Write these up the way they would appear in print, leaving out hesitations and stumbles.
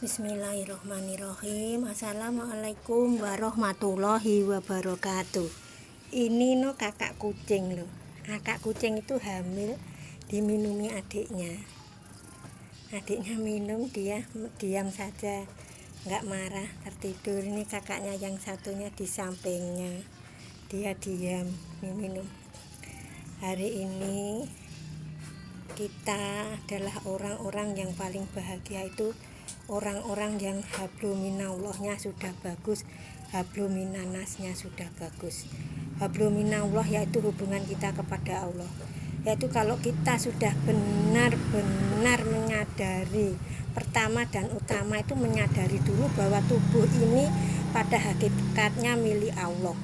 Bismillahirrohmanirrohim. Assalamualaikum warahmatullahi wabarakatuh. Ini kakak kucing loh. Kakak kucing itu hamil, diminumi adiknya. Adiknya minum, dia diam saja, nggak marah, tertidur. Ini kakaknya yang satunya di sampingnya, dia diam minum. Hari ini kita adalah orang-orang yang paling bahagia, itu orang-orang yang habluminallahnya sudah bagus, habluminanasnya sudah bagus. Habluminallah yaitu hubungan kita kepada Allah, yaitu kalau kita sudah benar-benar menyadari, pertama dan utama itu menyadari dulu bahwa tubuh ini pada hakikatnya milik Allah,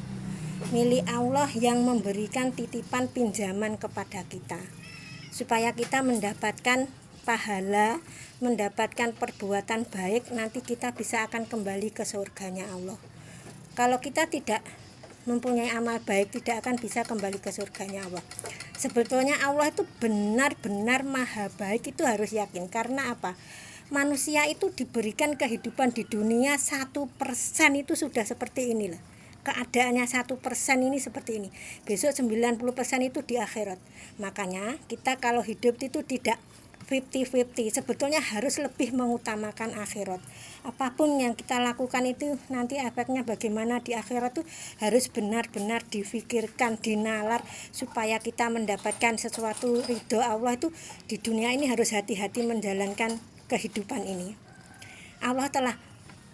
milik Allah yang memberikan titipan pinjaman kepada kita supaya kita mendapatkan pahala, mendapatkan perbuatan baik, nanti kita bisa akan kembali ke surganya Allah. Kalau kita tidak mempunyai amal baik, tidak akan bisa kembali ke surganya Allah. Sebetulnya Allah itu benar-benar maha baik, itu harus yakin. Karena apa? Manusia itu diberikan kehidupan di dunia 1% itu sudah seperti inilah. Keadaannya 1% ini seperti ini, besok 90% itu di akhirat. Makanya kita kalau hidup itu tidak 50-50, sebetulnya harus lebih mengutamakan akhirat. Apapun yang kita lakukan itu nanti efeknya bagaimana di akhirat itu harus benar-benar difikirkan, dinalar, supaya kita mendapatkan sesuatu ridho Allah. Itu di dunia ini harus hati-hati menjalankan kehidupan ini. Allah telah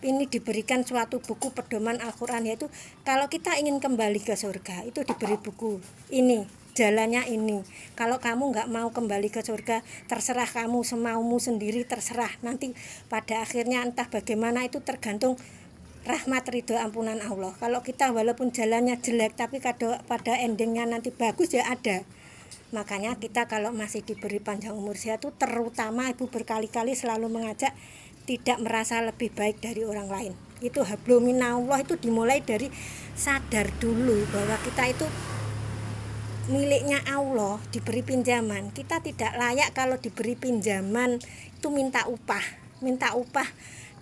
ini diberikan suatu buku pedoman Al-Quran, yaitu kalau kita ingin kembali ke surga itu diberi buku ini, jalannya ini. Kalau kamu nggak mau kembali ke surga, terserah kamu, semaumu sendiri, terserah. Nanti pada akhirnya entah bagaimana, itu tergantung rahmat ridho ampunan Allah. Kalau kita walaupun jalannya jelek tapi pada endingnya nanti bagus, ya ada. Makanya kita kalau masih diberi panjang umur sehat itu, terutama ibu berkali-kali selalu mengajak tidak merasa lebih baik dari orang lain. Itu habluminallah itu dimulai dari sadar dulu bahwa kita itu miliknya Allah, diberi pinjaman. Kita tidak layak kalau diberi pinjaman itu minta upah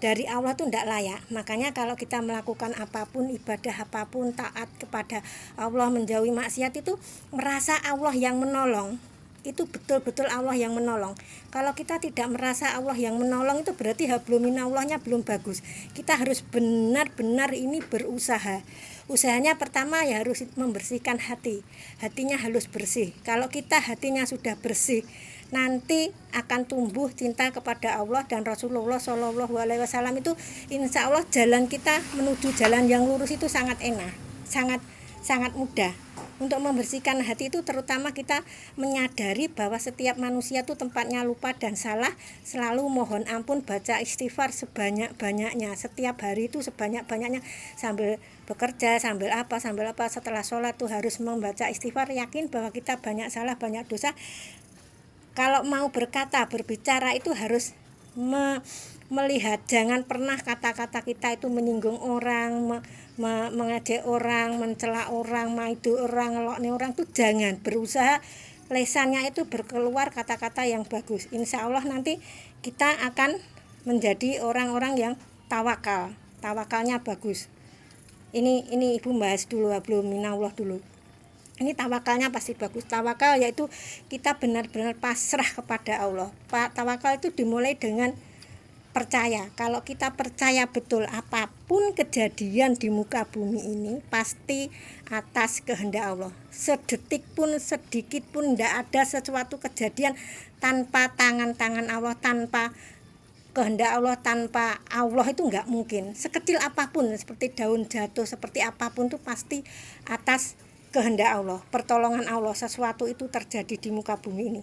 dari Allah itu tidak layak. Makanya kalau kita melakukan apapun, ibadah apapun, taat kepada Allah, menjauhi maksiat, itu merasa Allah yang menolong. Itu betul-betul Allah yang menolong. Kalau kita tidak merasa Allah yang menolong, itu berarti habluminallahnya belum bagus. Kita harus benar-benar ini berusaha. Usahanya pertama ya harus membersihkan hati. Hatinya harus bersih. Kalau kita hatinya sudah bersih, nanti akan tumbuh cinta kepada Allah dan Rasulullah SAW. Itu insya Allah jalan kita menuju jalan yang lurus itu sangat enak, sangat mudah. Untuk membersihkan hati itu terutama kita menyadari bahwa setiap manusia itu tempatnya lupa dan salah, selalu mohon ampun, baca istighfar sebanyak-banyaknya, setiap hari itu sebanyak-banyaknya, sambil bekerja, sambil apa, setelah sholat tuh harus membaca istighfar, yakin bahwa kita banyak salah, banyak dosa. Kalau mau berkata, berbicara itu harus melihat, jangan pernah kata-kata kita itu menyinggung orang, mengejek orang, mencela orang, maidu orang, ngelokne orang, itu jangan. Berusaha lesannya itu berkeluar kata-kata yang bagus. Insya Allah nanti kita akan menjadi orang-orang yang tawakalnya bagus. Ini ibu bahas dulu habluminallah dulu. Ini tawakalnya pasti bagus. Tawakal yaitu kita benar-benar pasrah kepada Allah. Tawakal itu dimulai dengan percaya. Kalau kita percaya betul apapun kejadian di muka bumi ini pasti atas kehendak Allah. Sedetik pun, sedikit pun tidak ada sesuatu kejadian tanpa tangan Allah, tanpa kehendak Allah, tanpa Allah itu enggak mungkin. Sekecil apapun, seperti daun jatuh, seperti apapun itu pasti atas kehendak Allah, pertolongan Allah. Sesuatu itu terjadi di muka bumi ini.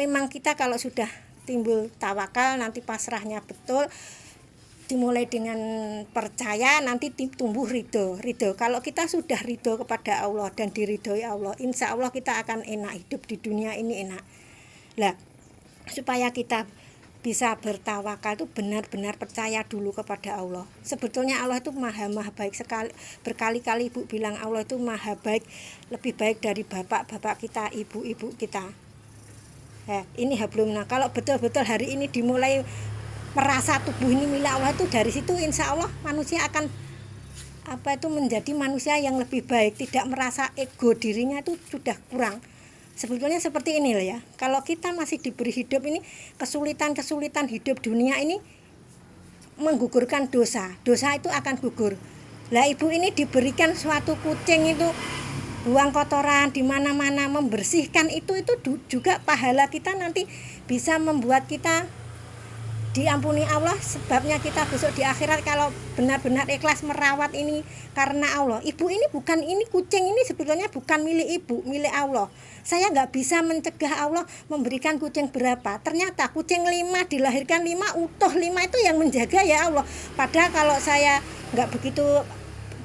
Memang kita kalau sudah timbul tawakal, nanti pasrahnya betul, dimulai dengan percaya, nanti tumbuh ridho. Kalau kita sudah ridho kepada Allah dan diridhoi Allah, insya Allah kita akan enak hidup di dunia ini, enak. Lah, supaya kita bisa bertawakal itu benar-benar percaya dulu kepada Allah. Sebetulnya Allah itu maha baik sekali. Berkali-kali ibu bilang Allah itu maha baik, lebih baik dari bapak-bapak kita, ibu-ibu kita. Ini hablumna. Kalau betul-betul hari ini dimulai merasa tubuh ini milik Allah, itu dari situ insya Allah manusia akan menjadi manusia yang lebih baik, tidak merasa ego dirinya itu sudah kurang. Sebetulnya seperti ini loh ya, kalau kita masih diberi hidup ini, kesulitan hidup dunia ini menggugurkan dosa itu akan gugur. Lah ibu ini diberikan suatu kucing itu buang kotoran di mana-mana, membersihkan itu juga pahala kita nanti bisa membuat kita diampuni Allah, sebabnya kita besok di akhirat kalau benar-benar ikhlas merawat ini karena Allah. Ibu ini kucing ini sebetulnya bukan milik ibu, milik Allah. Saya nggak bisa mencegah Allah memberikan kucing berapa. Ternyata kucing 5 dilahirkan 5 utuh 5 itu yang menjaga ya Allah. Padahal kalau saya nggak begitu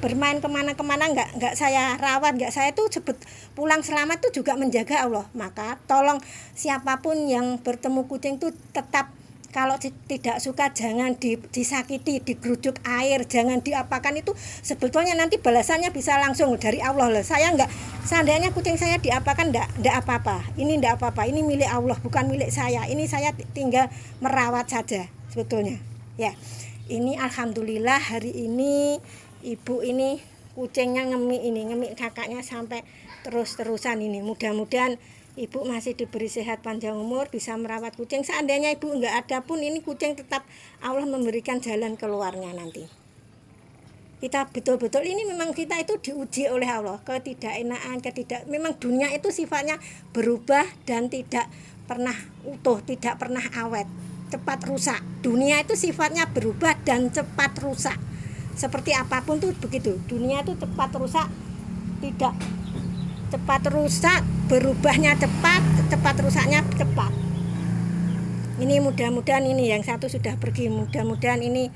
bermain kemana-kemana, nggak saya rawat, nggak saya tuh cepet pulang selamat tuh juga menjaga Allah. Maka tolong siapapun yang bertemu kucing tuh tetap, kalau tidak suka jangan disakiti, digerujuk air, jangan diapakan, itu sebetulnya nanti balasannya bisa langsung dari Allah loh. Saya seandainya kucing saya diapakan enggak apa-apa. Ini enggak apa-apa. Ini milik Allah, bukan milik saya. Ini saya tinggal merawat saja sebetulnya. Ya. Ini alhamdulillah hari ini ibu ini kucingnya ngemik kakaknya sampai terus-terusan ini. Mudah-mudahan ibu masih diberi sehat panjang umur, bisa merawat kucing. Seandainya ibu enggak ada pun, ini kucing tetap Allah memberikan jalan keluarnya nanti. Kita betul-betul ini memang kita itu diuji oleh Allah, ketidakenakan, memang dunia itu sifatnya berubah dan tidak pernah utuh, tidak pernah awet, cepat rusak. Dunia itu sifatnya berubah dan cepat rusak. Seperti apapun tuh begitu. Dunia itu cepat rusak, berubahnya cepat rusaknya cepat. Ini mudah-mudahan ini yang satu sudah pergi, mudah-mudahan ini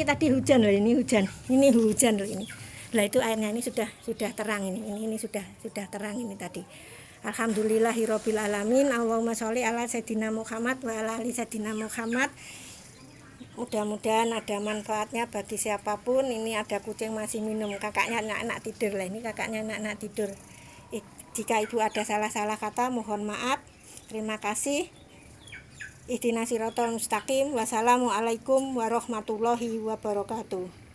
tadi hujan loh, ini hujan loh ini. Lah itu airnya ini sudah terang ini sudah terang ini tadi. Alhamdulillahirabbil alamin. Allahumma sholli ala sayyidina Muhammad wa ala ali sayyidina Muhammad. Mudah-mudahan ada manfaatnya bagi siapapun. Ini ada kucing masih minum, kakaknya anak tidur lah, ini kakaknya anak tidur. Jika ibu ada salah-salah kata mohon maaf. Terima kasih. Ihdinas siratal mustaqim. Wassalamualaikum warahmatullahi wabarakatuh.